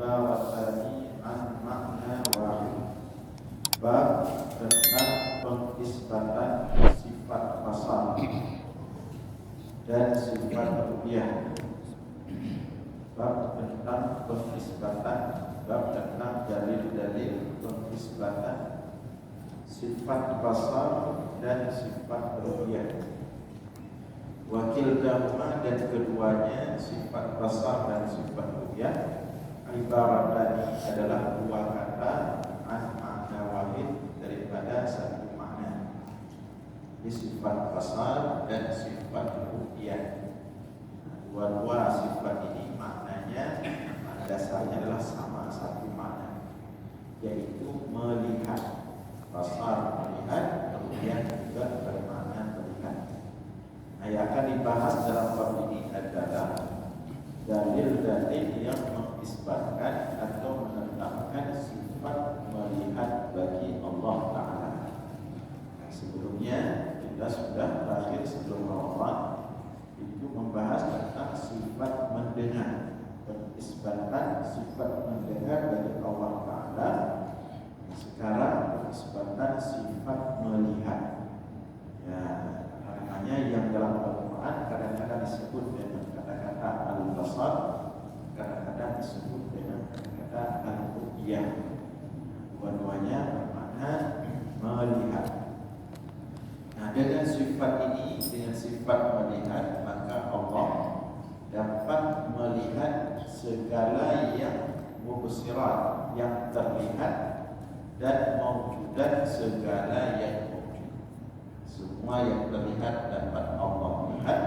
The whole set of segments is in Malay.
ibaratani an makna wahid. Bab tentang pengisbatan sifat basar dan sifat ru'yah. Bab tentang pengisbatan, bab tentang dalil-dalil pengisbatan sifat basar dan sifat ru'yah. Wakil dahuma, dan keduanya sifat basar dan sifat ru'yah ibaratani adalah dua kata an makna wahid, daripada satu makna. Ini sifat basar dan sifat ru'yah. Dua-dua sifat ini maknanya dasarnya adalah sama, satu makna, yaitu melihat. Basar melihat, ru'yah juga bermakna melihat. Nah, yang akan dibahas dalam bab ini adalah dalil-dalil yang mengisbatkan atau menetapkan sifat melihat bagi Allah Ta'ala. Nah, sebelumnya kita sudah terakhir sebelum Ramadan itu membahas tentang sifat mendengar, pengisbatan sifat mendengar bagi Allah Ta'ala. Sekarang pengisbatan sifat melihat. Ya, makanya yang dalam Al-Quran kadang-kadang disebut dengan kata-kata al-basar, kadang-kadang disebut dengan kata-kata al-ru'yah. Dua-duanya bermakna melihat. Nah, dengan sifat ini, dengan sifat melihat, maka Allah dapat melihat segala yang mubsirat, yang terlihat, dan mawjudan, segala yang mawjud. Semua yang terlihat dapat Allah lihat,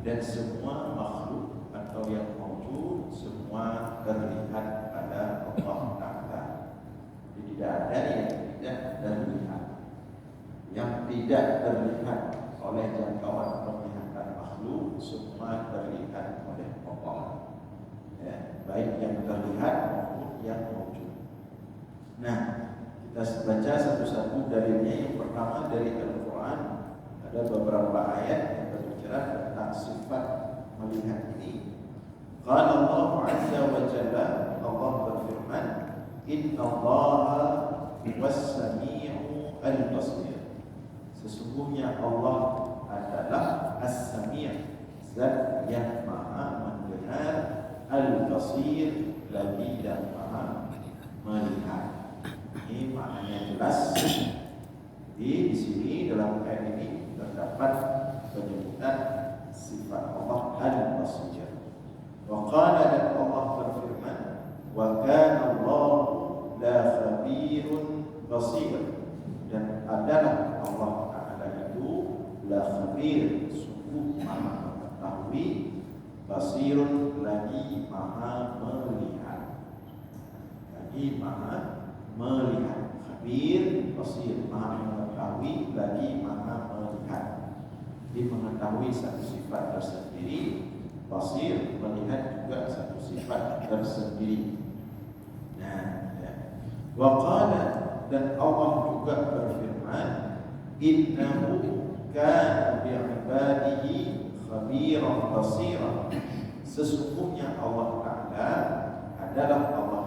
dan semua makhluk atau yang mawjud semua terlihat pada Allah Ta'ala. Jadi tidak ada yang tidak terlihat. Yang tidak terlihat oleh jangkauan penglihatan makhluk semua terlihat oleh Allah. Ya, baik yang terlihat maupun yang mawjud. Nah, kita baca satu-satu dalilnya. Yang pertama dari Al-Quran, ada beberapa ayat yang berbicara tentang sifat melihat ini. Qala Allah Azza wa Jalla, Allah berfirman, Innallaha was-sami'u al-basir. Sesungguhnya Allah adalah as-sami', zat yang maha mendengar, al-basir, lagi dan maha melihat. Ini maknanya jelas. Di sini dalam ayat ini terdapat penyebutan sifat Allah al-basir. Wa qala, dan Allah berfirman, wa kana Allahu la khabirun basir, dan adalah Allah Ta'ala itu la khabir, sungguh maha mengetahui, basirun, lagi maha melihat. Lagi maha melihat. Khabir, basir, maha mengetahui, lagi maha melihat. Jadi mengetahui satu sifat tersendiri, basir, melihat juga satu sifat tersendiri. Nah, ya. Wa qala, dan Allah juga berfirman, innahu kana bi'ibadihi khabiran basira. Sesungguhnya Allah Ta'ala adalah Allah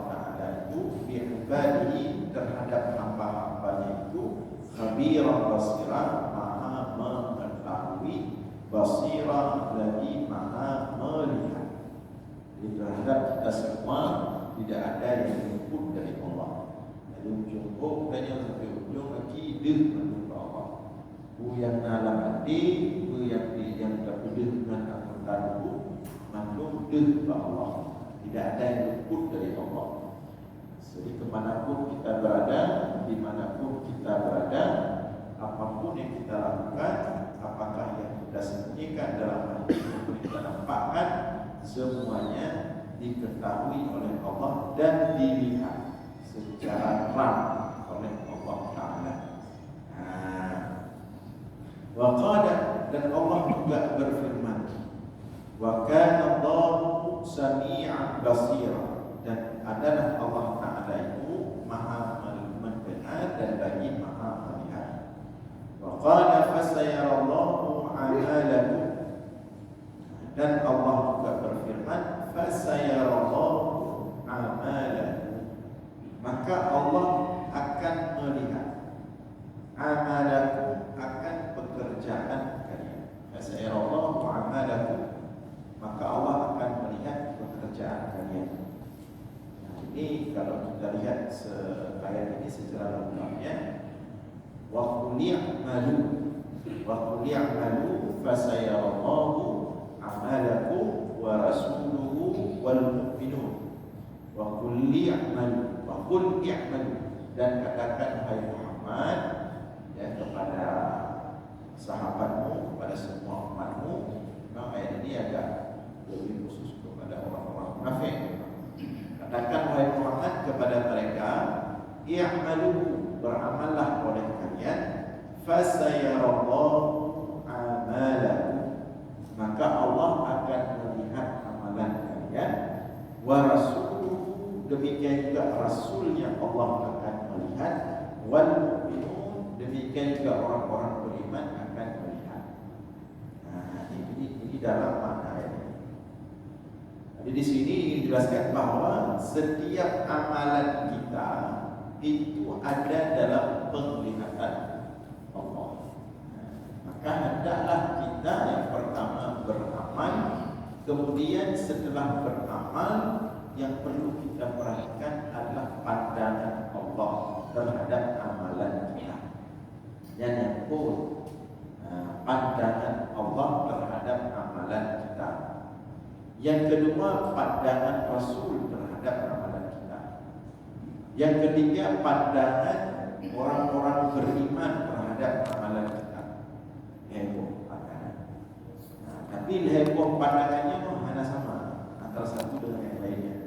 bi'ibadihi, terhadap hamba-hambanya itu, khabiran basira, maha mengetahui, basira, lagi maha melihat. Jadi terhadap kita semua tidak ada yang luput dari Allah. Dari ujung dan yang sampai ujung lagi menurut Allah. Bu yang dalam hati, bu yang terpilih dengan angkutan bu, maklum Allah. Tidak ada yang luput dari Allah. Jadi kemanapun kita berada, dimanapun kita berada, apapun yang kita lakukan, apakah yang kita sembunyikan dalam hati maupun kita nampakkan, semuanya diketahui oleh Allah dan dilihat secara terang oleh Allah Ta'ala. Wa qala, dan Allah juga berfirman, wa kana Allahu sami'an basira, dan adalah Allah Ta'ala itu maha mendengar dan lagi maha melihat. Wa qala fasayarallahu a'malakum, dan Allah juga berfirman fasayarallahu a'malakum, maka Allah akan melihat amalakum, akan pekerjaan kalian. Fasayarallahu amalakum, maka Allah akan melihat pekerjaan kalian. Nah, ini kalau kita lihat ayat ini secara lengkapnya, wa qul i'malu fasayarallahu amalakum wa rasuluhu wal mu'minun. Wa qul i'malu dan katakan hai Muhammad ya kepada sahabatmu, kepada semua umatmu. Memang ayat ini agak lebih khusus kepada orang-orang munafik. Katakan wahai Muhammad kepada mereka, i'malu, beramallah oleh kalian, fasayarallahu amalakum, maka Allah akan melihat amalan kalian, wa rasuluhu, demikian juga rasulnya Allah akan melihat, wal mu'minun, demikian juga orang-orang beriman akan melihat. Nah, ini dalam makna ayat ini. Jadi di sini dijelaskan bahwa setiap amalan kita itu ada dalam penglihatan Allah. Maka hendaklah kita yang pertama beramal, kemudian setelah beramal yang perlu kita perhatikan adalah pandangan Allah terhadap amalan kita. Yang pun pandangan Allah terhadap amalan kita. Yang kedua, pandangan Rasul terhadap amalan kita. Yang ketiga, pandangan orang-orang beriman terhadap amalan kita. Heboh pandangan. Nah, tapi heboh pandangannya hanya sama antara satu dengan yang lainnya.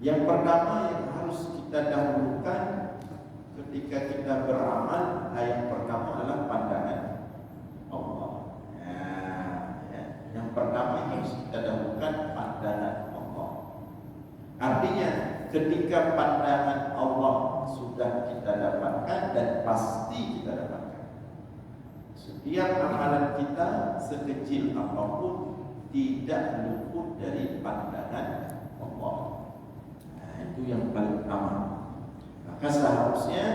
Yang pertama yang harus kita dahulukan ketika kita beramal, yang pertama adalah pandangan Allah. Yang pertama yang harus kita dahulukan pandangan Allah. Artinya ketika pandangan Allah sudah kita dapatkan, dan pasti kita dapatkan, setiap amalan kita sekecil apapun tidak luput dari pandangan Allah. Itu yang paling utama. Maka seharusnya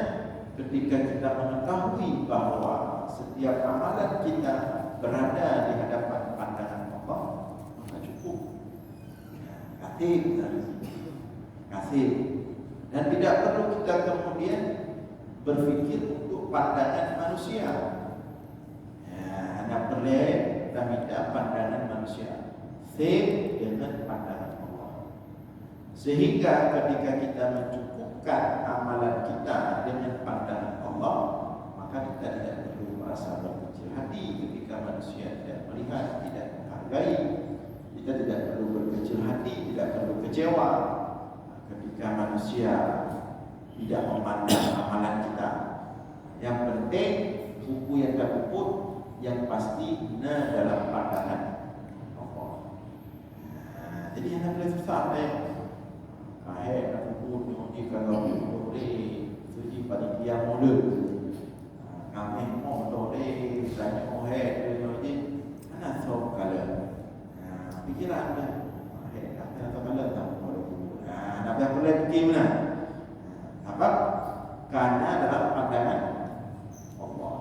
ketika kita mengetahui bahwa setiap amalan kita berada di hadapan pandangan Allah, maka cukup. Kasih. Dan tidak perlu kita kemudian berpikir untuk pandangan manusia. Hanya perlu kita minta pandangan manusia, save dengan pandangan Allah. Sehingga ketika kita mencukupkan amalan kita dengan pandangan Allah, maka kita tidak perlu merasa berkecil hati ketika manusia tidak melihat, tidak menghargai. Kita tidak perlu berkecil hati, tidak perlu kecewa ketika manusia tidak memandang amalan kita. Yang penting buku yang terluput, yang pasti dalam pandangan Allah. Jadi yang boleh susah aku ni kalau boleh suji pada dia mula. Kami mau boleh tanya dia ni mana tahu kalau pikiran dia. Apa kalau tak boleh. Nak boleh fikir mana? Apa? Karena dalam pandangan Allah.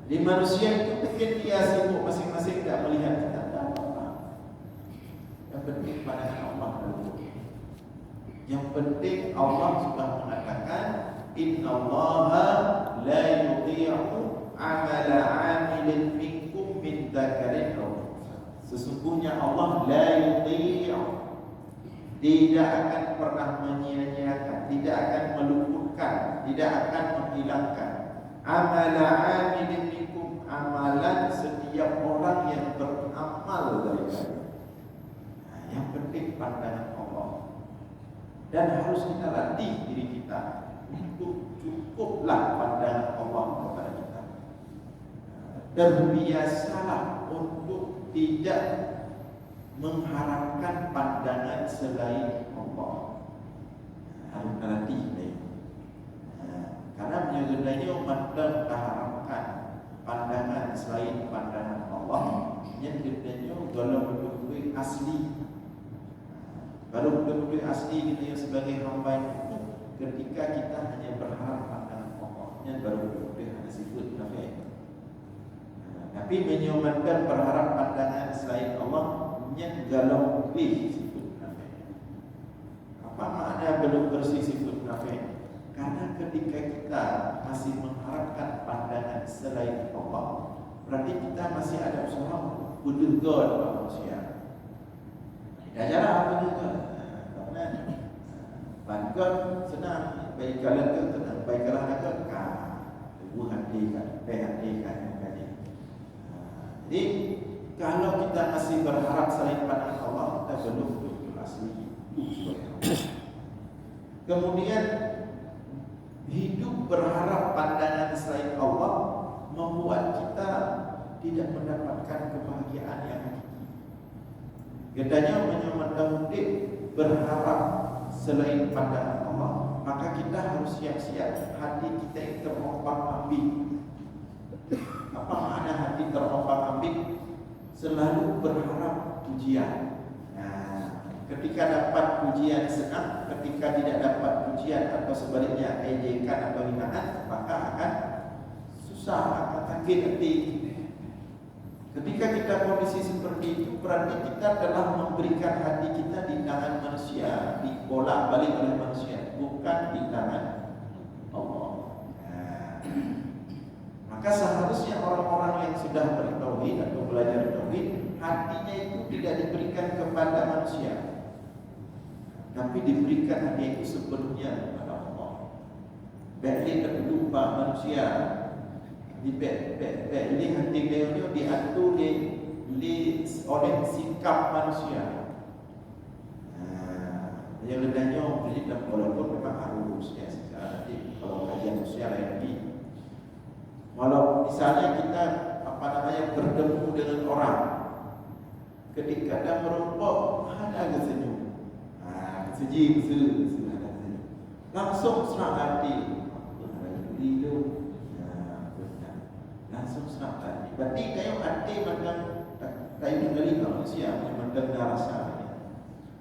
Di manusia itu mungkin dia sibuk masing-masing tidak melihat kita. Yang penting pandangan Allah dulu. Yang penting Allah sudah mengatakan innallaha la yudhi'u 'amala 'amilin minkum min dzakarin aw untha. Sesungguhnya Allah la yudhi'u, tidak akan pernah menyia-nyiakan, tidak akan meluputkan, tidak akan menghilangkan 'amala 'amilin minkum, amalan setiap orang yang beramal dari kalian. Yang penting pandangan Allah. Dan harus kita latih diri kita untuk cukuplah pandangan Allah kepada kita. Terbiasalah untuk tidak mengharapkan pandangan selain Allah. Harus kita latih ini. Karena menyebutnya mata harapkan pandangan selain pandangan Allah, yang diberinya dalam betul-betul asli. Baru betul-betul asli kita yang sebagai hamba itu ketika kita hanya berharap pandangan Allah, baru boleh ada sifat munafik. Tapi menyomankan berharap pandangan selain Allah, galau lebih sifat munafik. Apa makna belum bersih sifat munafik? Karena ketika kita masih mengharapkan pandangan selain Allah, berarti kita masih ada usaha berduga dengan manusia. Tidak cara apa juga. Karena bantuan senang, baik kalian tu tenang, baik kalian agak hatikan, hatikan. Jadi kalau kita masih berharap selain pandangan Allah, kita belum betul asli hidup. Kemudian hidup berharap pandangan selain Allah membuat kita tidak mendapatkan kebahagiaan yang hakiki. Gedanya menyemendang berharap selain pandangan Allah, maka kita harus siap-siap hati kita yang terombang-ambing. Apa makna hati terombang-ambing? Selalu berharap pujian. Ketika dapat pujian senang, ketika tidak dapat pujian atau sebaliknya ejekan atau hinaan, maka akan susah, akan sakit hati. Ketika kita kondisi seperti itu, berarti kita telah memberikan hati kita di tangan manusia, dibolak-balik oleh manusia, bukan di tangan Allah. Maka seharusnya orang-orang yang sudah bertauhid atau belajar tauhid, hatinya itu tidak diberikan kepada manusia, tapi diberikan hati itu sepenuhnya kepada Allah. Baik terlupa manusia, di ini hati dia diatur oleh sikap manusia. Yang ledahnya jadi tak walaupun memang harus ya nanti kalau kajian sosial lagi. Walau misalnya kita bertemu dengan orang, ketika dia merokok ada senyum, senyum, langsung serang hati, langsung serang hati. Berarti kayak hati macam kayak mengali manusia, macam rasa.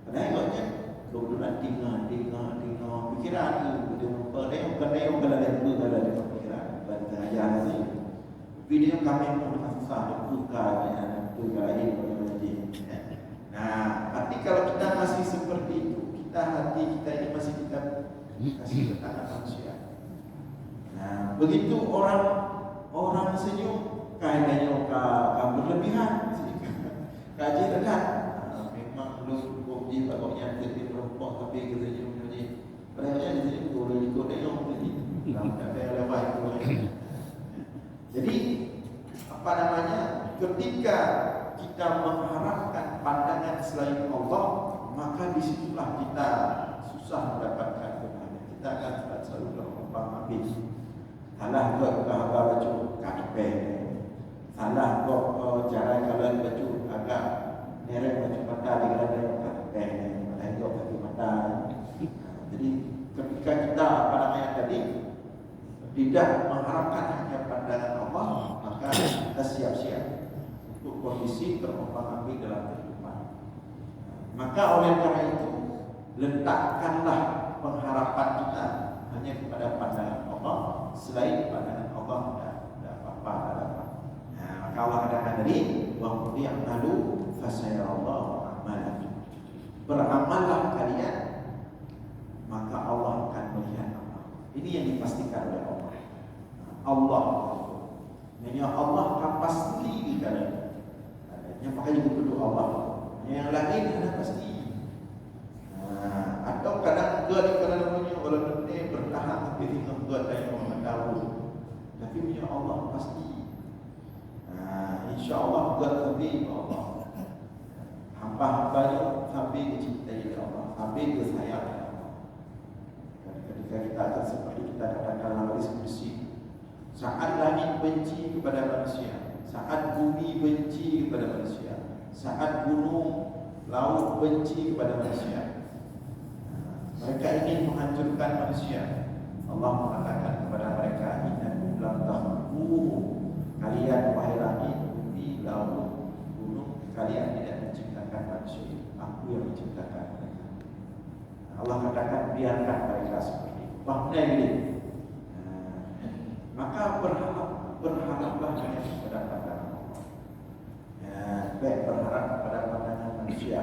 Karena ikutnya dua tinggal, pikiran itu, dia bukan dalam pikiran, bukan ajaran sih. Video kami pun susah buka itu lagi lagi. Nah, berarti kalau kita masih seperti itu, hati kita ini masih kita kasih ke tangan manusia. Nah, begitu orang senyum, kayaknya berlebihan, kaji dekat. Memang belum bukti pokoknya jadi perempuan tapi kita senyum jadi. Padahal di sini boleh ikut dia jadi. Tak ada lewat itu. Jadi ketika kita mengharapkan pandangan selain Allah, maka disitulah kita susah mendapatkan kebahagiaan. Kita akan selalu terombang-ambing. Salah kau agak baju kape, salah kau cara kalian baju agak nereng baju mata dengan kape, mana kau baju mata. Jadi ketika kita tadi tidak mengharapkan hanya pandangan Allah, maka kita siap-siap untuk kondisi terombang-ambing dalam kehidupan. Maka oleh karena itu, letakkanlah pengharapan kita hanya kepada pandangan Allah, selain pandangan Allah tidak apa-apa dapat. Nah, maka Allah katakan tadi, wa ya'malu fasayarallahu a'malakum. Beramallah kalian, maka Allah akan melihat amal. Ini yang dipastikan oleh Allah. Allah, Allah akan pasti di kalian. Yang makanya berdoa Allah. Yang lain ada pasti. Atau kadang dua di kalangannya walaupun dia bertahan tapi dengan dua yang tahu. Tapi punya Allah pasti. InsyaAllah buat lebih Allah. Hamba-hambanya sampai dicintai Allah, sampai disayang Allah. Ketika kita akan seperti kita katakan hadis kursi, saat langit benci kepada manusia, saat bumi benci kepada manusia, saat gunung, laut benci kepada manusia, mereka ingin menghancurkan manusia. Allah mengatakan kepada mereka, innakum lam takhluqu, kalian wahai langit, bumi, laut, gunung, kalian tidak menciptakan manusia. Aku yang menciptakan mereka. Allah katakan biarkan mereka seperti itu. Bahkan ini, maka berharaplah hanya kepada pandangan Allah. Baik berharap kepada pandangan manusia.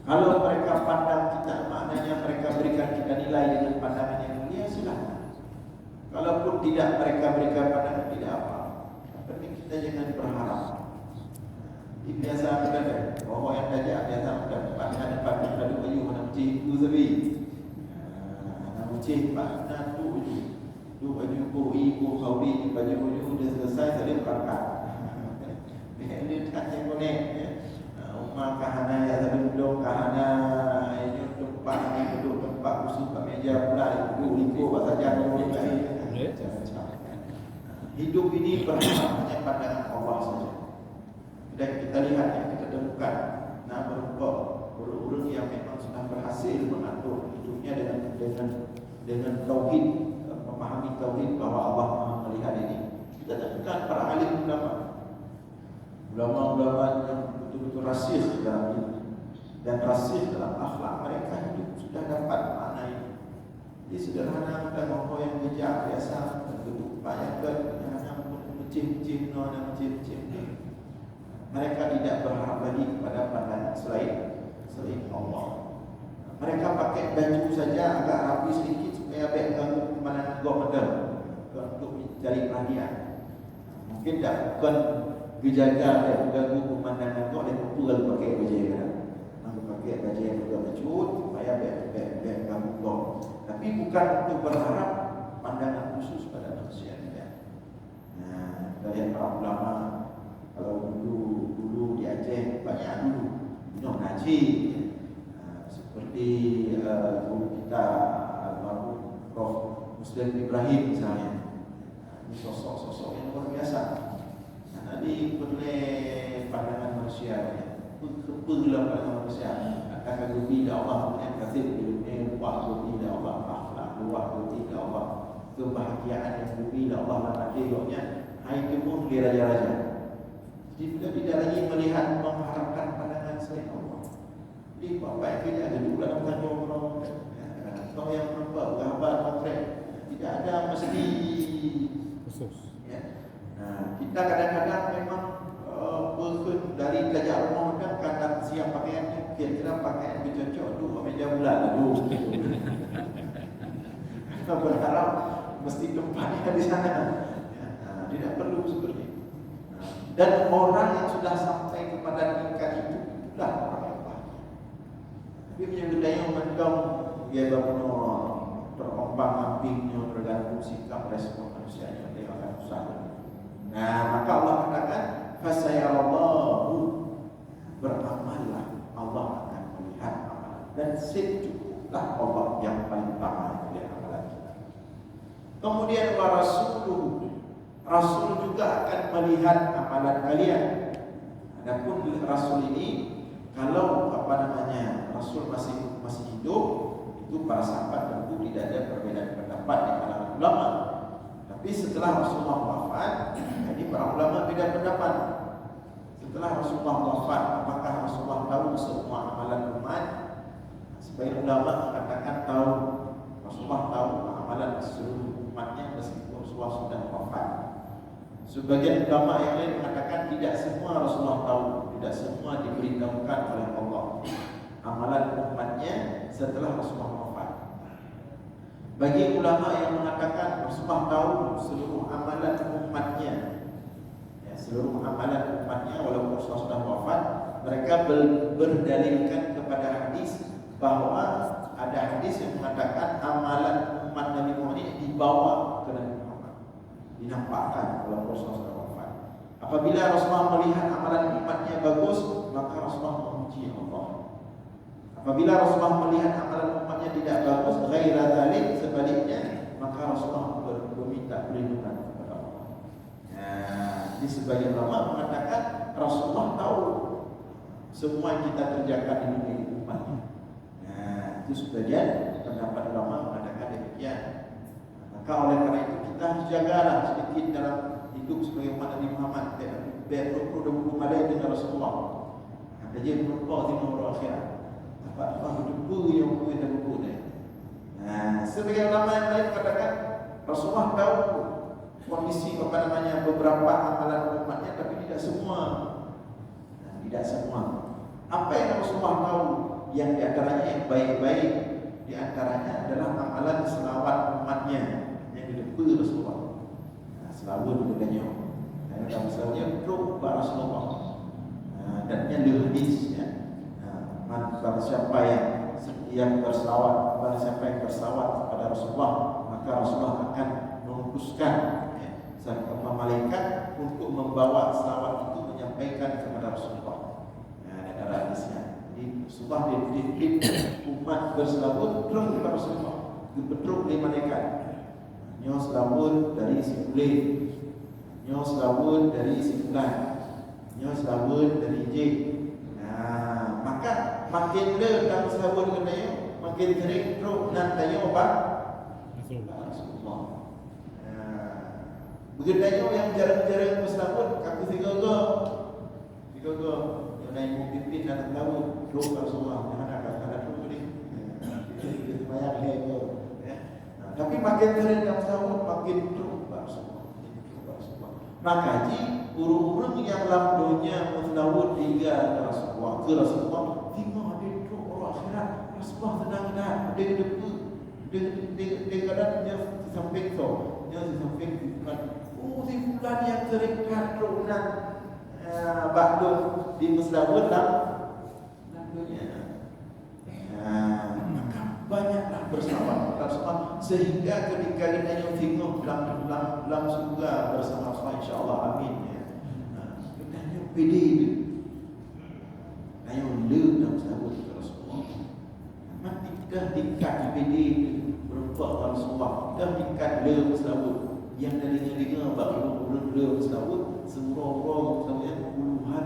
Kalau mereka pandang kita, maknanya mereka berikan kita nilai dengan pandangan yang mulia, silakan. Kalaupun tidak mereka berikan pandangan, tidak apa. Tapi kita jangan berharap. Biasa kita orang yang tajak biasa kita pandangan depan kita dulu ayu nak cik tu sabi. Nak cik nak tu baju ibu khawi baju dah selesai saya berangkat. Ini tak connect ya. Rumah kahana ya tadi duduk kahana ini tempat ni duduk tempat khusus kat meja pula duduk bahasa jangan duduk hidup ini berharap hanya pandangan Allah saja. Dan kita lihat yang kita temukan berupa orang-orang yang memang sudah berhasil mengatur hidupnya dengan tauhid, memahami tauhid bahawa Allah Maha melihat ini. Kita temukan para alim ulama yang betul-betul rasyih dalam ilmu dan rasyih dalam akhlak mereka hidup sudah dapat makna ini. Jadi sederhana dan orang yang bijak biasa duduk banyak hanya mencim-cim mereka tidak berharap lagi kepada pandangan selain Allah. Mereka pakai baju saja agak rapi sedikit supaya baik ganggu pemandangan gomedel untuk mencari perhatian. Mungkin tak bukan gejaga dan mengganggu pemandangan tu oleh itu lalu pakai baju yang pakai baju yang agak mecut supaya baik ganggu gom. Tapi bukan untuk berharap pandangan khusus pada manusia tidak. Dari para ulama kalau dulu di Aceh banyak dulu ngaji seperti guru kita almarhum Prof Muslim Ibrahim misalnya. Ini sosok-sosok yang luar biasa. Tadi boleh pandangan manusia, kepegelan pandangan manusia akan lebih Allah yang kasih ilmu waktu tidak Allah akhlak waktu tidak Allah kebahagiaan yang lebih Allah dan akhirnya hai kemung di raja-raja. Jadi tidak lagi melihat mengharapkan pandangan selain Allah. Jadi bapak yang tidak ada dulu dalam tanggung kau yang nampak gambar potret tidak ada mesti khusus. Kita kadang-kadang memang dari belajar rumah dan kadang siap pakaiannya kira-kira pakaian bercocok dulu meja bulan dulu. Kita berharap mesti tempatnya di sana. Tidak perlu seperti itu. Dan orang yang sudah sampai kepada tingkat itu dah orang yang bahagia. Tapi punya budaya mendong dia bangun terombang-ambingnya tergantung sikap respon manusianya dia akan susah. Maka Allah katakan fasayallahu beramallah Allah akan melihat amalan dan secukuplah Allah yang paling paham melihat amalan kita. Kemudian wa rasuluhu Rasul juga akan melihat amalan kalian. Adapun Rasul ini kalau Rasul masih hidup itu para sahabat tentu tidak ada perbedaan pendapat di kalangan ulama. Tapi setelah Rasulullah wafat, ini para ulama beda pendapat. Setelah Rasulullah wafat, apakah Rasulullah tahu semua amalan umat? Sebagian ulama mengatakan tahu. Rasulullah tahu amalan seluruh umatnya meskipun Rasulullah sudah wafat. Sebagian ulama yang lain mengatakan tidak semua Rasulullah tahu, tidak semua diberitahukan oleh Allah amalan umatnya setelah Rasulullah wafat. Bagi ulama yang mengatakan Rasulullah tahu seluruh amalan umatnya, seluruh amalan umatnya walaupun Rasulullah sudah wafat, mereka berdalilkan kepada hadis bahwa ada hadis yang mengatakan amalan umat Nabi Muhammad ini dibawa ke Nabi Muhammad, dinampakkan kalau Rasulullah sudah wafat. Apabila Rasulullah melihat amalan umatnya bagus, maka Rasulullah memuji Allah. Apabila Rasulullah melihat amalan umatnya tidak bagus, ghaira dzalik, sebaliknya, maka Rasulullah meminta perlindungan kepada Allah. Di sebagian ulama mengatakan Rasulullah tahu semua yang kita kerjakan di dunia ini umatnya. Itu sebagian pendapat ulama mengatakan demikian. Maka oleh karena itu kita harus jagalah sedikit dalam hidup sebagai umat Nabi Muhammad. Berhukum ada dengan Rasulullah. Ada je berupa di nomor akhirat. Apa hidup yang kita buku ni. sebagian ulama yang lain katakan Rasulullah tahu kondisi beberapa amalan umatnya, tapi tidak semua. Tidak semua. Apa yang Rasulullah tahu? Yang diantaranya yang baik-baik, diantaranya adalah amalan selawat umatnya yang dilupa Rasulullah. Selawat bedanya. Dalam selawatnya teruk Rasulullah. Dan yang hadisnya. Barang siapa yang berselawat, barang siapa yang berselawat kepada Rasulullah, maka Rasulullah akan mengutuskan malaikat untuk membawa selawat itu menyampaikan kepada Rasulullah. Ada hadisnya. Jadi Rasulullah dididik umat berselawat terus kepada Rasulullah, dipetruk oleh malaikat. Nyo selawat dari si Ulil, nyo selawat dari si Fulan, nyo selawat dari J. Maka makin le dalam selawat kenanya, makin sering terus nan tanya apa? Rasulullah. Begitu yang jarang-jarang berselawat, kaku tiga-tiga. Yang naik pimpin dan tahu terus Rasulullah. Jangan ada terus ni. Kita bayar lego. Tapi makin sering dalam selawat, makin terus Rasulullah. Maka urung-urung yang lamdonya selawat tiga Rasulullah ke Rasulullah, tengok ada terus orang akhirat. Rasulullah tenang-tenang, dia depan. Dia kadang-kadang samping tu, dia samping bukan. Si fulan yang sering kadronan bahdun di musdawun dunia. Maka banyaklah bersama Rasulullah sehingga ketika kita yang tengok dalam surga bersama Rasulullah, insya-Allah, amin ya. Kita yang pede ayo le dalam musdawun Rasulullah. Mati dah tingkat pede berupa Rasulullah, dah tingkat le musdawun yang dari telinga baru belum selawat semua orang selawat puluhan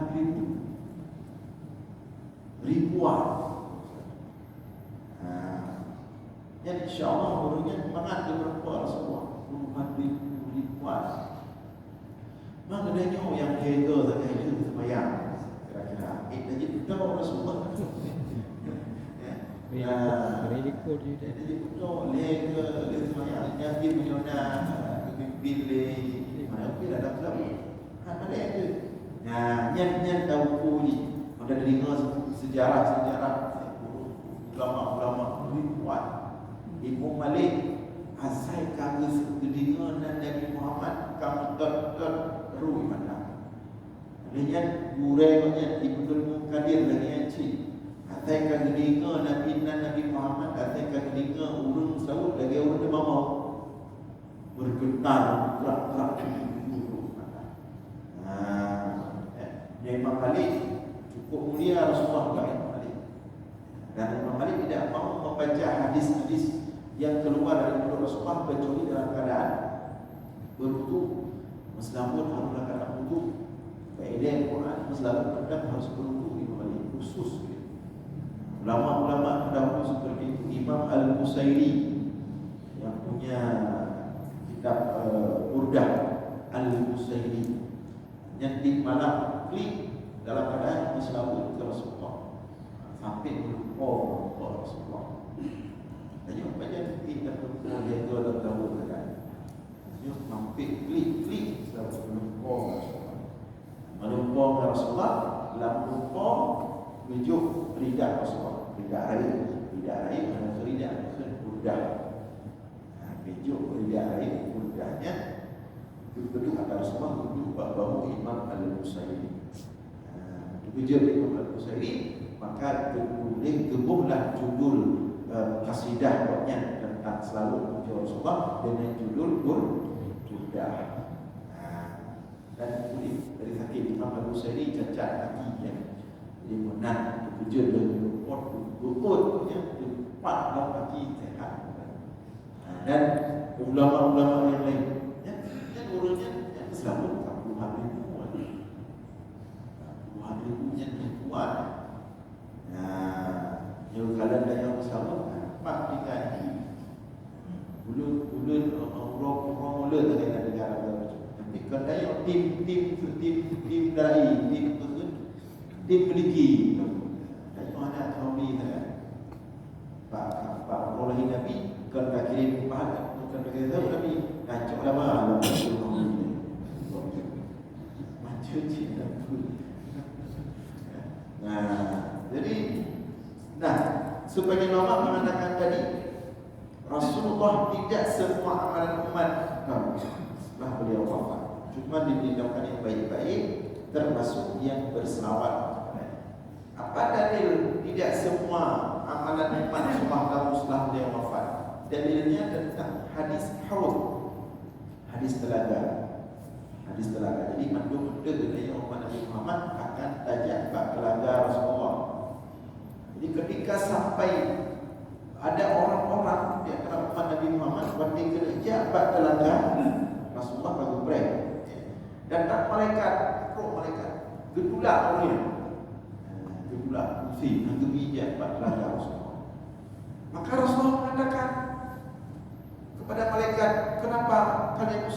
ribuan. Jadi insyaAllah orangnya semangat dia berpuas semua puluhan ribuan. Maknanya yang jaga tak ada semayang kira-kira kita jadi tahu Rasulullah. Jadi betul lega dia semayang yang dia punya pilih mana pilih dalam selawat. Ada ada. Nyan tahu ni. Ada dengar sejarah ulama ribuan. Ibu Malik asal kagak dengar Nabi Muhammad kamu terus mana. Adanya gurainya Ibnu Kadir lagi yang cik. Asal kagak dengar Nabi Muhammad, asal kagak dengar urun selawat lagi urun dia mau bergetar gerak-gerak dulu. Imam Malik cukup mulia Rasulullah Imam Malik. Dan Imam Malik tidak mahu membaca hadis-hadis yang keluar dari mulut Rasulullah kecuali dalam keadaan berwudu. Meskipun harus dalam keadaan wudu. Faedah Quran meskipun harus berwudu. Imam Malik khusus. Ulama-ulama terdahulu seperti itu, Imam Al-Busairi yang punya kitab Burdah Al-Busairi yang di malam klik dalam keadaan Islam ke Rasulullah sampai berlupa Rasulullah. Dan yang banyak kita berlupa dia tu dalam tahu kan. Dia sampai klik selalu berlupa Rasulullah. Berlupa Rasulullah, dalam lupa mejuk lidah Rasulullah, lidah air ada lidah Burdah. Mejuk lidah air Burdahnya duduk atas Rasulullah, duduk bahu Imam Al-Busairi. Dikejut Imam Al-Busairi, maka boleh gebuhlah judul kasidah buatnya tentang selalu memuji Rasulullah dengan judul Burdah. Dan ini dari sakit Imam Al-Busairi cacat kaki ya. Jadi menang dikejut dengan luput ya, empat dalam kaki sehat. Dan ulama-ulama yang lain urutnya selalu puluhan ribuan yang kuat. Yang kalau ada yang sama, pak digaji. Ulun orang mula tak kena dengar apa. Tapi kalau yang tim dari tim peniki. Dan mana tahu ni Pak Rolah Nabi bukan nak kirim pahala, bukan nak kirim tahu, tapi kacau lah malam macam cinta pun. Jadi supaya ulama mengatakan tadi Rasulullah tidak semua amalan umat setelah beliau wafat, cuma ditindakan yang baik-baik, termasuk yang berselawat. Apa dalil tidak semua amalan umat setelah beliau wafat? Dalilnya tentang hadis haud, hadis telaga. Jadi mandu-mandu dari umat Nabi Muhammad akan tajak bab telaga Rasulullah. Jadi ketika sampai ada orang-orang di antara umat Nabi Muhammad berarti kerja bab telaga Rasulullah baru break. Dan tak malaikat, roh malaikat gedulak orangnya. Gedulak pusing dan gebijak bab telaga Rasulullah. Maka Rasulullah mengatakan kepada malaikat, kenapa kalian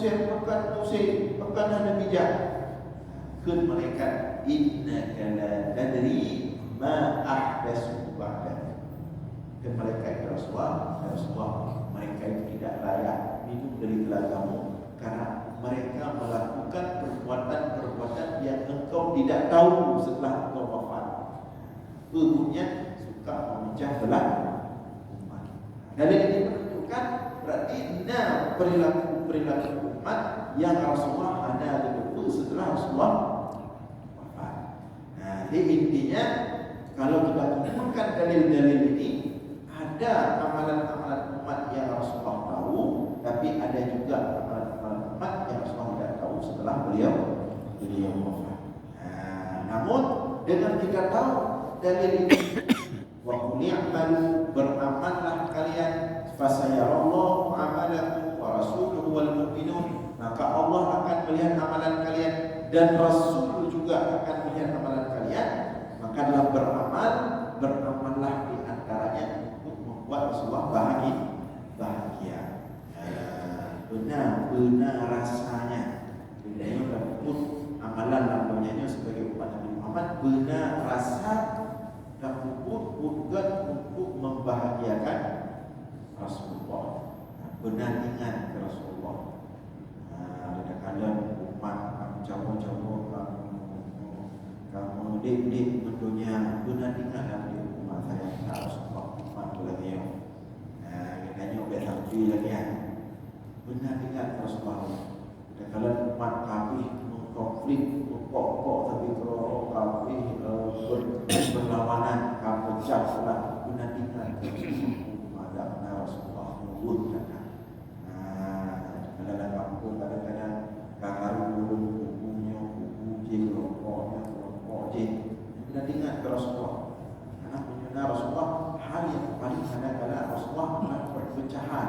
bukan hanya bijak? Ke malaikat, innaka la tadri ma ahdatsu ba'dak. Dan malaikat Rasulullah, mereka itu tidak layak minum dari telagamu karena mereka melakukan perbuatan-perbuatan yang engkau tidak tahu setelah engkau wafat. Umumnya suka memecah belah umat. Dalil ini menunjukkan berarti perilaku umat yang Rasulullah ada dulu setelah Rasulullah wafat. Jadi intinya kalau kita kumpulkan dalil-dalil ini, ada amalan-amalan umat yang Rasulullah tahu, tapi ada juga amalan-amalan umat yang Rasulullah tidak tahu setelah beliau wafat. Namun dengan kita tahu dalil ini, wa qul i'malu, beramallah kalian, fasayarallahu amalakum wa rasuluhu wal mu'minun, maka Allah akan melihat amalan kalian dan Rasul juga akan melihat amalan kalian. Maka dalam beramallah di antaranya untuk membuat Rasulullah bahagia. Benar rasanya. Beliau pun amalan namanya sebagai umat Nabi Muhammad, benar rasa dan bukan untuk membahagiakan Rasulullah, benar ingat ke Rasulullah. Kadang-kadang umat campur-campur kamu dik mendunia, benar ingatlah di umat saya harus umat lagi. Katanya udah sampai lagi ya. Benar ingat Rasulullah. Kadang-kadang umat kami konflik pokok tapi kalau kami berlawanan kamu cakap benar ingat ada Rasulullah nurut kata. Dalam kampung kadang-kadang kakaru bukunya buku rokoknya benar ingat ke Rasulullah. Karena punya Rasulullah hal yang paling kadang-kadang Rasulullah melakukan perpecahan,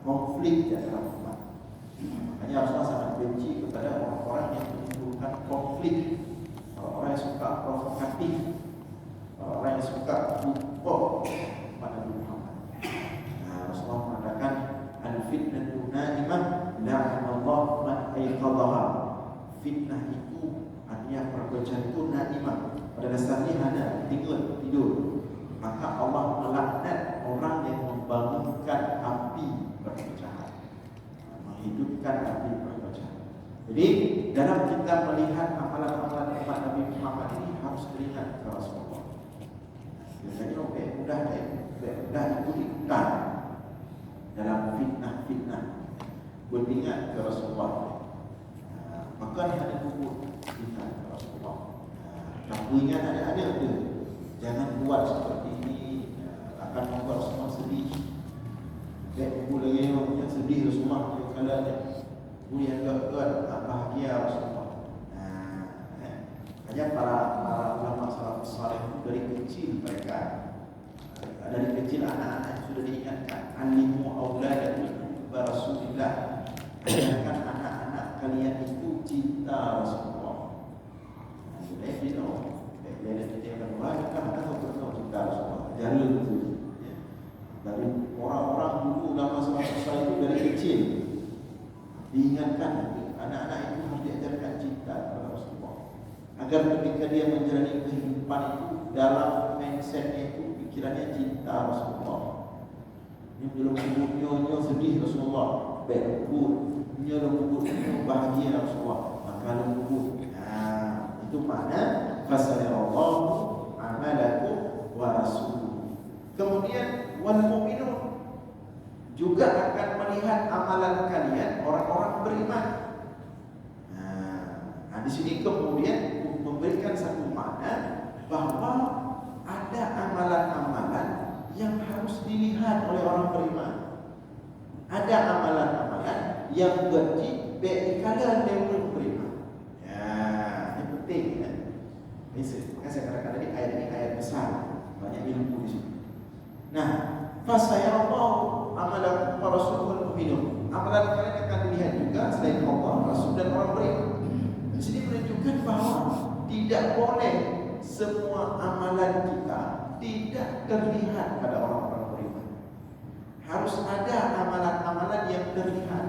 konflik di antara umat. Makanya Rasulullah sangat benci kepada orang-orang yang menimbulkan konflik, orang-orang yang suka provokatif, orang-orang yang suka pukul pada Muhammad. Rasulullah mengatakan al-fitnatu na'imah la'anallah man ayqadhaha. Fitnah itu artinya perpecahan itu na'imah, pada dasarnya hanya tidur. Maka Allah melaknat orang yang membangunkan api perpecahan, menghidupkan api perpecahan. Jadi dalam kita melihat amalan-amalan umat Nabi Muhammad ini harus teringat ke Rasulullah. Biasanya mudah itu ikutan dalam fitnah. Beringat ke Rasulullah. Maka ada buku ingat ke Rasulullah. Takutnya ada tu. Jangan buat seperti ini, akan membuat semua sedih. Buku lagi yang sedih Rasulullah kalau buku yang kuat bahagia Rasulullah. Hanya para ulama salafus saleh dari kecil mereka, dari kecil anak-anak sudah diingatkan, alimu auladakum bi Rasulillah. Ajarkan anak-anak kalian itu cinta Rasulullah. Sudah dia dia akan tahu cinta Rasulullah. Jalur itu. Dari orang-orang dulu ulama salafus saleh itu dari kecil diingatkan anak-anak itu harus diajarkan cinta kepada Rasulullah, agar ketika dia menjalani kehidupan itu dalam mindsetnya itu pikirannya cinta Rasulullah. dalam kubur sedih Rasulullah, baik kubur dalam kubur bahagia Rasulullah, maka dalam kubur. Itu makna fasayarallahu amalakum wa rasuluhu. Kemudian wal mu'minun juga akan melihat amalan kalian, orang-orang beriman. Di sini kemudian memberikan satu makna bahawa ada amalan-amalan yang harus dilihat oleh orang beriman. Ada amalan-amalan yang wajib dikala dia belum beriman. Ini penting kan. Maka saya katakan tadi ayat ini ayat besar, banyak ilmu di sini. Nah, fasayarallahu amalakum wa rasuluhu mu'minun. Amalan kalian akan dilihat juga selain Allah, Rasul dan orang beriman. Di sini menunjukkan bahawa tidak boleh semua amalan kita tidak terlihat pada orang-orang beriman. Harus ada amalan-amalan yang terlihat.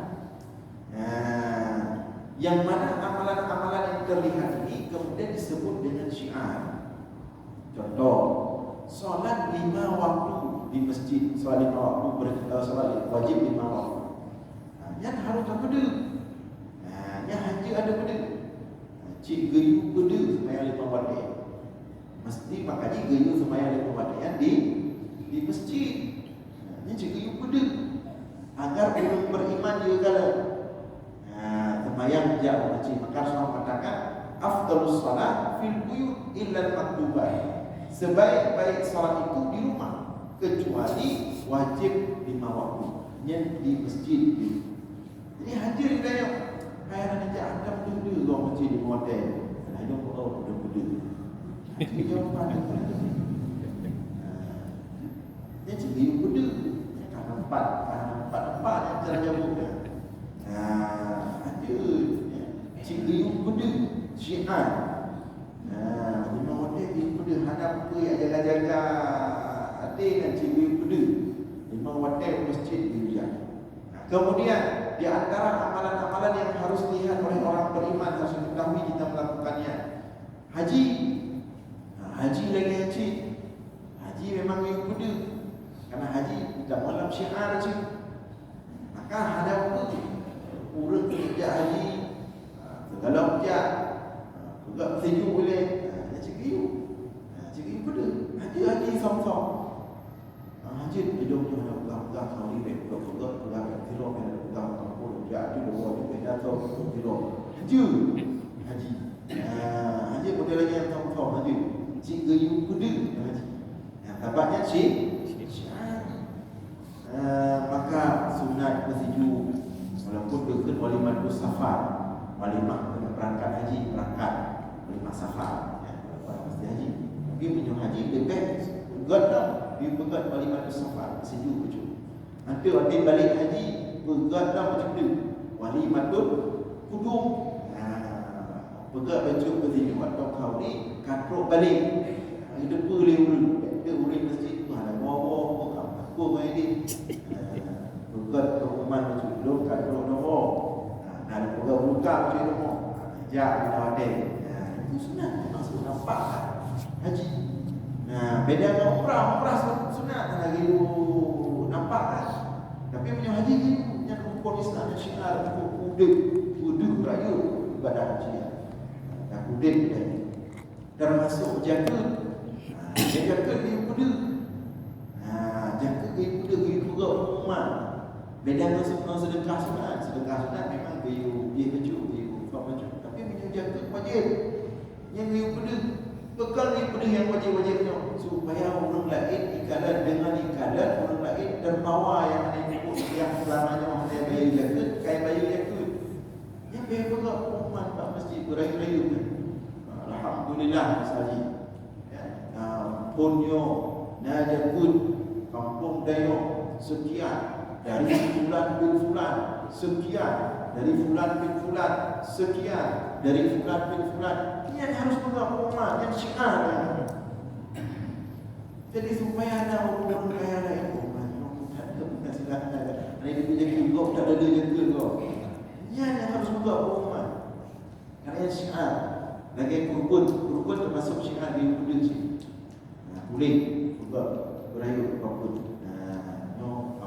Yang mana amalan-amalan yang terlihat ini kemudian disebut dengan syiar. Contoh, solat 5 waktu di masjid, solat 5 waktu solat wajib 5 waktu. Yang harus ada benda. Yang haji ada benda. Cik geyu benda sembahyang 5 waktu. Mesti makanya geyu sembahyang 5 waktu yang di masjid. Ini cik geyu benda. Agar belum beriman dia kala sembahyang jauh masjid. Maka Rasulullah mengatakan afdalus salat fil buyut illa al-maktubat. Sebaik-baik salat itu di rumah kecuali wajib 5 waktu yang di masjid. Jadi hadir dia kaya nak anda benda orang masjid di hotel. Nah, itu benda. Dia jawab dia jadi benda. Tak nampak yang cara jawab. Ada cikgu benda syiar. Di hotel dia benda hadap ke yang jaga-jaga ada kan cikgu benda. Memang hotel masjid dia. Kemudian di antara amalan-amalan yang harus dilihat oleh orang beriman, harus diketahui kita melakukannya. Haji. Haji lagi haji. Haji memang yang benda. Karena haji bukan malam syiar je. Maka hadap tu urut kerja haji segala kerja juga sejuk boleh. Cikgu benda. Haji sama-sama. Haji hidupnya ada pegang-pegang kali ni, pegang-pegang kilo ni, pegang kampung jadi dua ni beda tu kilo. Haji. Haji model lagi yang tahu haji. Cik geyu kuda haji. Yang tabatnya cik. Maka sunat bersejuk walaupun dekat walimah safar. Walimah kena berangkat haji, berangkat walimah safar. Pasti haji. Tapi menyuruh haji lebih pegat dah. Dia pegat walimah safar, sejuk je. Nanti waktu balik haji pegat dah macam tu. Walimah kudung. Pegat baju bersejuk atau kau ni katrok balik. Itu boleh urut. Dia urut masjid tu ada bawa apa main ni. Pegat ke rumah macam tu katrok nombor. Ada pegat buka macam tu. Jak kita ada. Itu sunat maksud nampak haji. Beda dengan umrah sunat lagi nampak kan. Tapi punya haji ni yang rukun Islam yang syiar kudu raya ibadah haji. Kudin dia termasuk jaga. Jaga dia kudu. Jaga dia kudu juga rumah. Beda dengan sedekah sunat. Sedekah sunat memang dia baju, tapi punya jaga wajib. Yang dia kudu bekal ni kudu yang wajib-wajibnya supaya orang lain ikalan dengan ikalan orang lain terbawa yang selamanya dia bayu jaga, kain bayu jaga. Yang bayu juga umat Pak masjid berayu-rayu kan. Alhamdulillah misalnya. Punyo najakun kampung dayo sekian dari fulan bin fulan sekian dari fulan bin fulan sekian dari fulan bin fulan. Yang harus mengaku yang syiar. Jadi supaya ada orang kaya lain bukan silakan. Ini dia jadi juga tak ada dia juga. Yang harus mengaku karena yang syiar. Lagi rukun termasuk syiar di Indonesia. Boleh juga berayu apapun. No,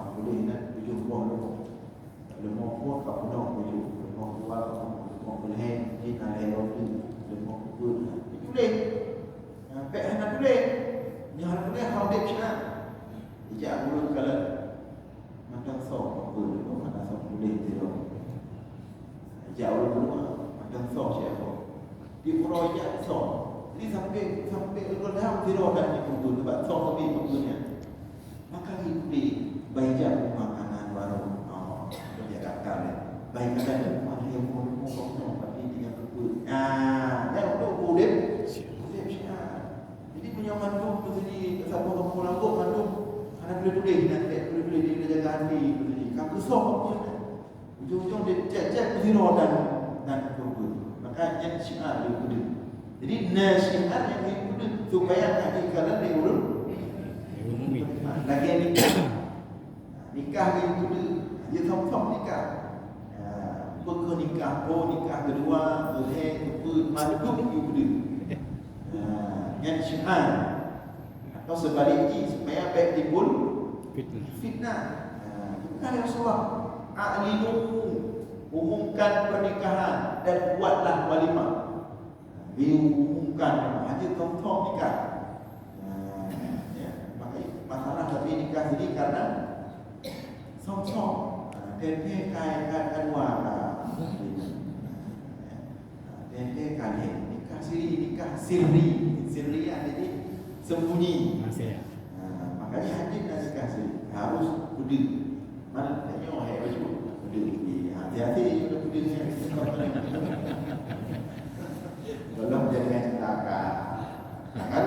Sejak dulu kalau macam sok apa dulu, macam sok boleh tidur. Sejak dulu macam sok siapa. Di proyek sok. Jadi sampai dalam tidur dan dikumpul sebab sok sampai kumpulnya. Maka ikuti baca makanan baru. Dia kata baik kata mana yang mau kosong tapi dia kumpul. Yang untuk kulit siap. Jadi punya mandum tu jadi siapa kamu lakukan mandum. Anak boleh nanti dia jaga hati. Kamu sok apa? Ujung-ujung dia cek zero dan kumpul. Maka yang syiar dia kumpul. Jadi nasihat yang dikumpul supaya nanti kalian diurut. Lagi nikah dikumpul. Dia sok nikah. Nikah kedua, kumpul mandum kumpul. Yang syiar. Atau sebaliknya supaya baik timbul fitnah. Bukan Rasulullah a'linu, umumkan pernikahan dan buatlah walimah. Diumumkan haji tong-tong nikah. Maka masalah tapi nikah jadi karena som-som tente kai kedua tente kai nikah sirri jadi sembunyi. Makanya haji nasi kasih harus kudil. Mana tanya hai baju kudil. Hati-hati udah kudilnya. Belum jadikan celaka. Kan?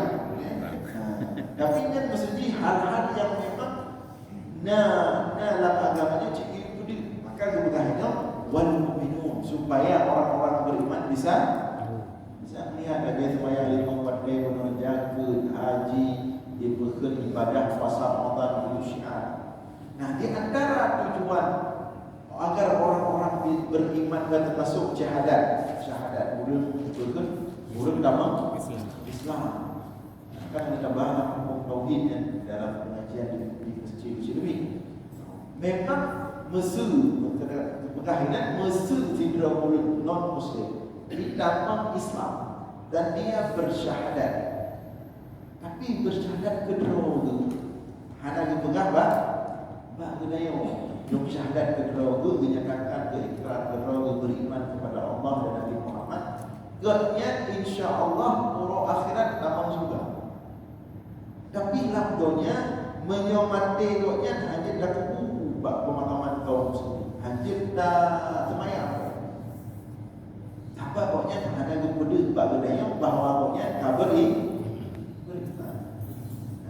Tapi kan mesti hal-hal yang memang dalam agamanya cik kudil. Maka kemudiannya wal mu'minun supaya orang-orang beriman bisa melihat ada semaya 5 waktu menjaga haji diberikan ibadah puasa Ramadan itu syiar. Nah, di antara tujuan agar orang-orang beriman dan termasuk syahadat murid dalam Islam. Kan kita bahas hukum tauhid dalam pengajian di masjid ini. Memang Mekah tidak boleh non muslim. Jadi dalam Islam dan dia bersyahadat. Tapi bersyahadat kedua tu hanya dipegang bak kedayo. Yang syahadat kedua tu menyatakan keikrar kedua beriman kepada Allah dan Nabi Muhammad. Godnya insya-Allah orang akhirat dalam surga. Tapi labdonya menyomati godnya hanya dak bak pemakaman kaum muslim. Hanya dak semayang. Apa pokoknya ada kepada bab budaya bahawa pokoknya kabar ini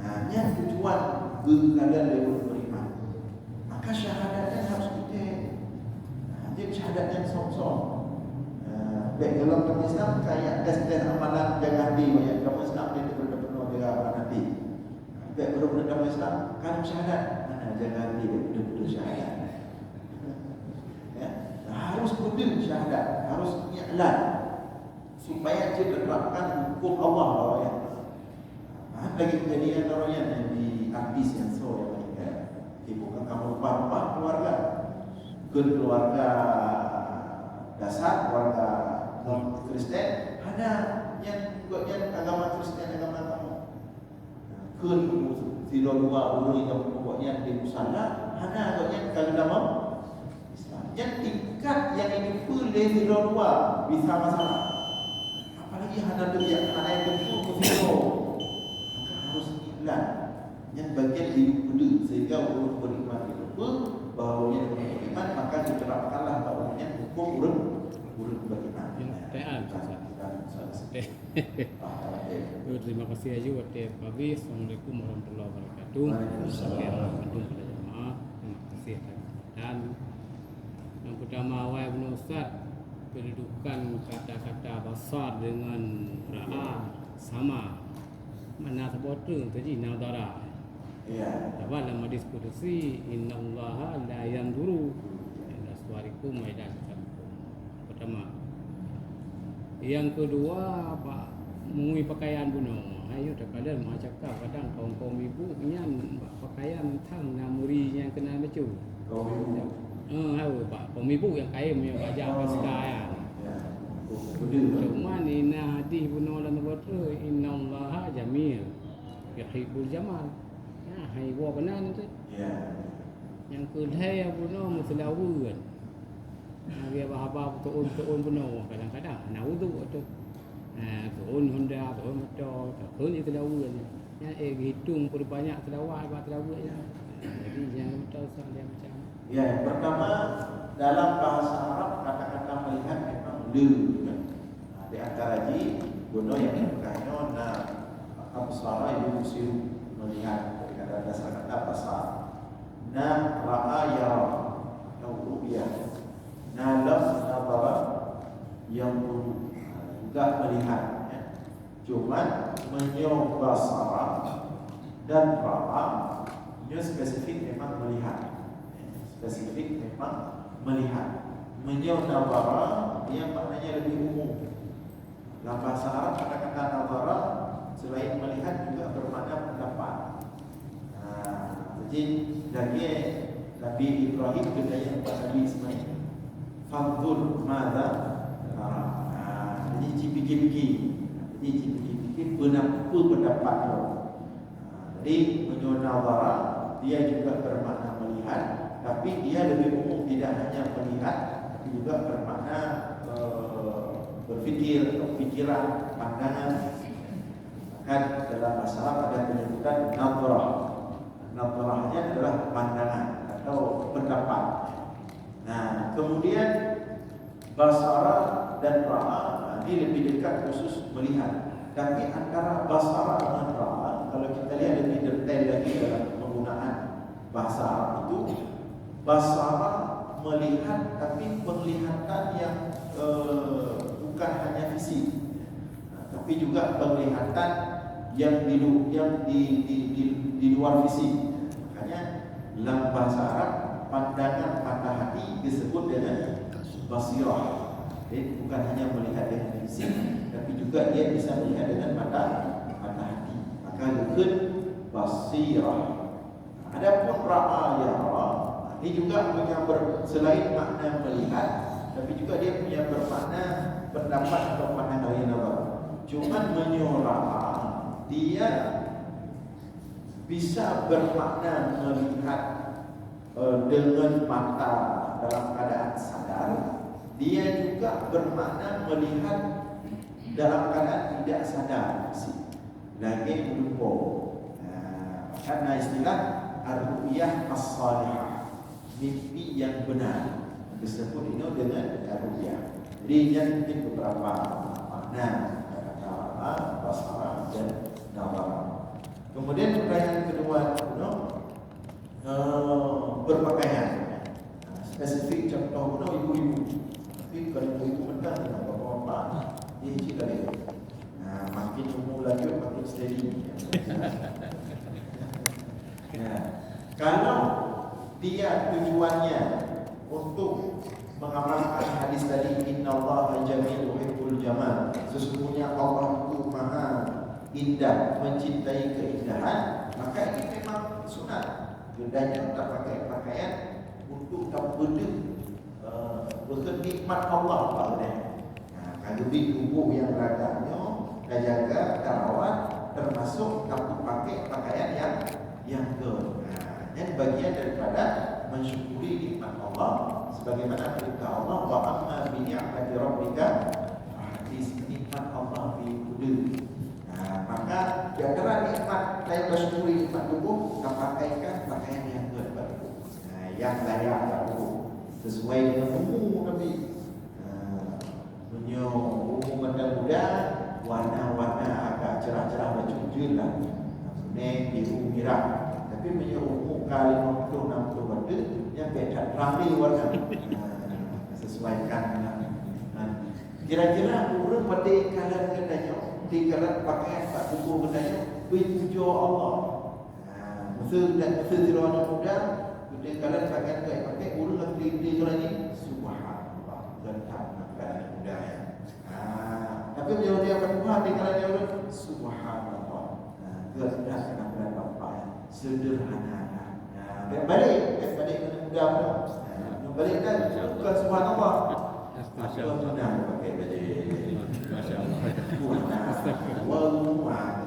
hanya tujuan kekalian lewat beriman. Maka syahadatnya harus kita. Jadi syahadatnya som-som. Baik dalam kamu Islam kayak tes amalan jangan di banyak kamu Islam dia benar-benar dia nanti. Baik benar-benar kamu Islam kan syahadat mana jangan di benar-benar syahadat. Harus kudil syahadat, harus i'lan supaya dia menerapkan hukum Allah bawahnya. Lagi kejadian taruhnya di artis yang so yang meninggal. Bukan kamu lupa keluarga, keluarga dasar, keluarga non Kristen, ada yang agama Kristen agama kamu. Tidak dua orang yang pokoknya di musala, ada yang agama yang tingkat yang ini boleh zero dua bisa masalah. Apalagi hanya yang betul zero, maka harus iklan yang bagian hidup dulu sehingga urut beriman itu pun bahawa yang beriman maka diterapkanlah bahawanya hukum urut beriman. Terima kasih aja buat Pak. Assalamualaikum warahmatullahi wabarakatuh. Assalamualaikum pada jemaah. Terima kasih dan yang pertama awal Ibn Ustaz kedudukan kata-kata basar dengan ra'a sama mana sebotong tadi nadara. Ya. Dalam hadis qudsi innallaha la yanzuru ila suwarikum wa ila ajsamikum. Pertama. Yang kedua Pak mengui pakaian bunuh. Ayo terkadang mak cakap kadang kaum-kaum ibu punya pakaian tang namuri yang kena baca. Kaum ibu. Pak, pemibu yang kaya punya wajah sekarang. Cuma ni hadis bunuh dalam betul innallaha jamil yuhibbul jamal. hai gua benar tu. Ya. Yang kedai apa no muselawu kan. Dia apa betul benar kadang-kadang nak tu tu. Turun Honda, turun motor, turun itu lawan. Ya hitung berbanyak selawat apa selawat ya. Jadi jangan tahu salah macam. Ya, yang pertama dalam bahasa Arab kata-kata melihat memang lu kan. Di antara guna yang berkaitan na absara yusiru melihat dari kata dasar kata basar. Na ra'a yara atau ru'yah. Na lafz nazara yang juga melihat ya. Cuma menyoba basara dan ra'a ia spesifik memang melihat ya. Spesifik memang melihat. Menyoba nazara dia maknanya lebih umum. Dalam bahasa Arab kata-kata nazara selain melihat juga bermakna pendapat. Jadi dari Nabi Ibrahim kedaya Nabi Ismail fanzur madza jadi fikir apa pendapat dia. Jadi menyonawarah dia juga bermakna melihat, tapi dia lebih umum, tidak hanya melihat, tapi juga bermakna berfikir, pikiran, pandangan. Kan dalam bahasa Arab ada penyebutan nadrah. Nadrahnya adalah pandangan atau pendapat. Nah, kemudian basara dan ra'a ini lebih dekat khusus melihat. Tapi antara basara dengan ra'a, kalau kita lihat lebih detail lagi dalam penggunaan bahasa Arab itu, basara melihat tapi penglihatan yang bukan hanya fisik, tapi juga penglihatan yang di luar fisik. Makanya dalam bahasa Arab pandangan mata hati disebut dengan basirah. Jadi bukan hanya melihat dengan fisik, tapi juga dia bisa melihat dengan mata hati. Maka disebut basirah. Adapun ra'a yara, ini juga punya selain makna melihat, tapi juga dia punya bermakna pendapat atau pandangan yang nazar. Cuma menyuara'a dia bisa bermakna melihat dengan mata dalam keadaan sadar. Dia juga bermakna melihat dalam keadaan tidak sadar. Lagi berupa karena istilah ar-ru'yah as-salihah, mimpi yang benar disebut ini dengan ar-ru'yah. Jadi yang mungkin beberapa makna kata basara dan nazara. Kemudian pertanyaan kedua berpakaian. Spesifik contoh ibu-ibu. Tapi kalau ibu mentah bapak-bapak dia cerita dia. Makin umur lagi makin steady. Ya. Kalau dia tujuannya untuk mengamalkan hadis tadi, innallaha jamil yuhibbul jamal, sesungguhnya Allah itu maha indah, mencintai keindahan, maka ini memang sunat. Hendaknya tak pakai pakaian untuk tak benda berkenikmat Allah pada. Kalau di tubuh yang raganya dah jaga, terawat, termasuk tak pakai pakaian yang dan bagian daripada mensyukuri nikmat Allah sebagaimana perintah Allah, wa amma bi ni'mati rabbika hadis nikmat Allah di kudu. Maka di antara nikmat lain bersyukuri nikmat tubuh, kita pakaikan pakaian yang bertubuh, yang layak tubuh sesuai dengan umur Nabi. Umur muda-muda, warna-warna agak cerah-cerah macam jelah, kuning, biru, merah. Tapi umur kali 50-60 benda yang beda ramai warna. Sesuaikan. Kira-kira urut pada kalan kendanya, di kalan pakaian tak tubuh kendanya, berpuja Allah. Masa zirwana muda, di kalan pakaian tak pakai, urut di kalan ini, subhanallah, lengkap kalan muda ya. Tapi bila dia berpuasa di kalan dia urut, subhanallah. Dia sudah kena bapak ya. Sederhana. Balik dengan muda pula. Balik kan bukan subhanallah. Masya-Allah pakai baju. Masya-Allah.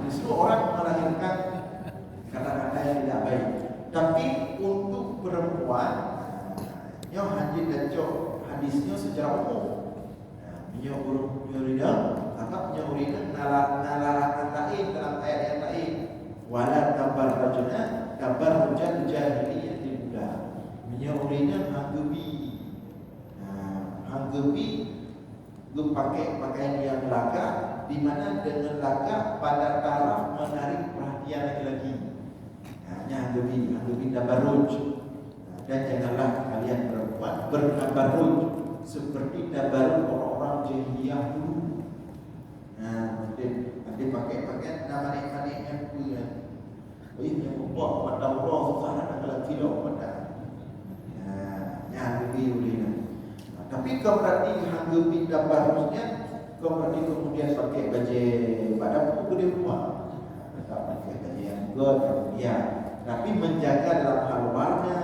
Semua orang melahirkan kata-kata yang tidak baik. Tapi untuk perempuan, yang hadis dan hadisnya secara umum, nyurida apa nyurida nalaran lain dalam ayat yang lain. Wala tabarrajna tabarrujal jahiliyah ula. Nyurida hanggebi pakai pakaian yang laga, di mana dengan laga pada taraf menarik perhatian laki-laki. Hanggebi tabarruj. Dan janganlah kalian perempuan bertabarruj seperti tabarruj orang-orang jahiliyah dulu. Nanti pakai pakaian nama-namanya punya. Yang membuat pada Allah susah nak lelaki pada. Tapi kau berarti hanggebi tabarrujnya, kau berarti kemudian pakai baju pada boleh buat. Tak pakai baju yang good, ya. Tapi menjaga dalam hal warna,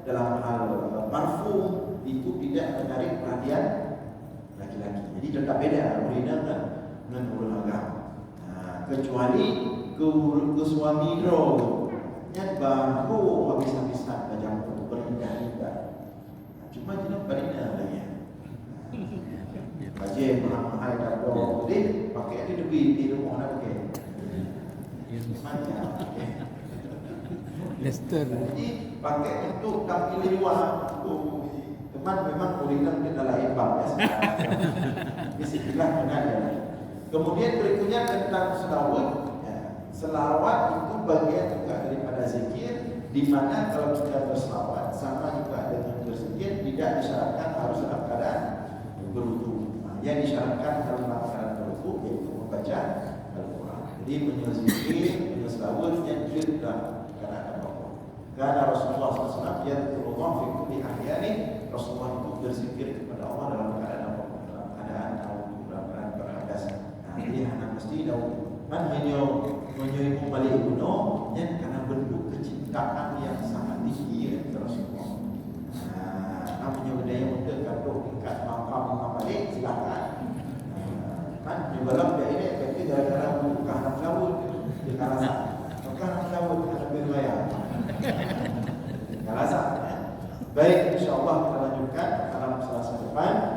dalam hal parfum itu tidak menarik perhatian laki-laki. Jadi tetap beda urina dengan urun agama. Kecuali ke suami dro yang baru habis-habisan macam berindah-indah. Cuma jenis berindah lagi. Baju mahal-mahal tak boleh. Jadi pakai ni lebih di rumah nak pakai. Macam. Lester. Jadi pakai untuk tampil di luar. Teman memang kurikulum kita lain bab ya. Bismillah benar ya. Kemudian berikutnya tentang selawat. Selawat itu bagian juga daripada zikir, di mana kalau kita berselawat sama juga dengan berzikir tidak disyaratkan harus dalam keadaan berwudu. Yang disyaratkan dalam keadaan berwudu yaitu membaca Al-Quran. Jadi menyelzikir, menyeselawat yang tidak keadaan apa-apa. Karena Rasulullah SAW yadkurullah fi kulli ahyani, Rasulullah itu berzikir kepada Allah dalam keadaan apa-apa, dalam keadaan dalam keadaan berhadas. Jadi anak mesti tahu man menyoimu balik gunung ya, karena bentuk kecintaan yang sangat tinggi kepada Rasulullah. Namanya budaya muda kalau tingkat makam Imam Malik silakan. Kan jualan dia ini berarti gara-gara buka anak laut di Karasan. Buka anak laut ada berbayar. Karasan. Baik, insyaallah kita lanjutkan dalam Selasa depan.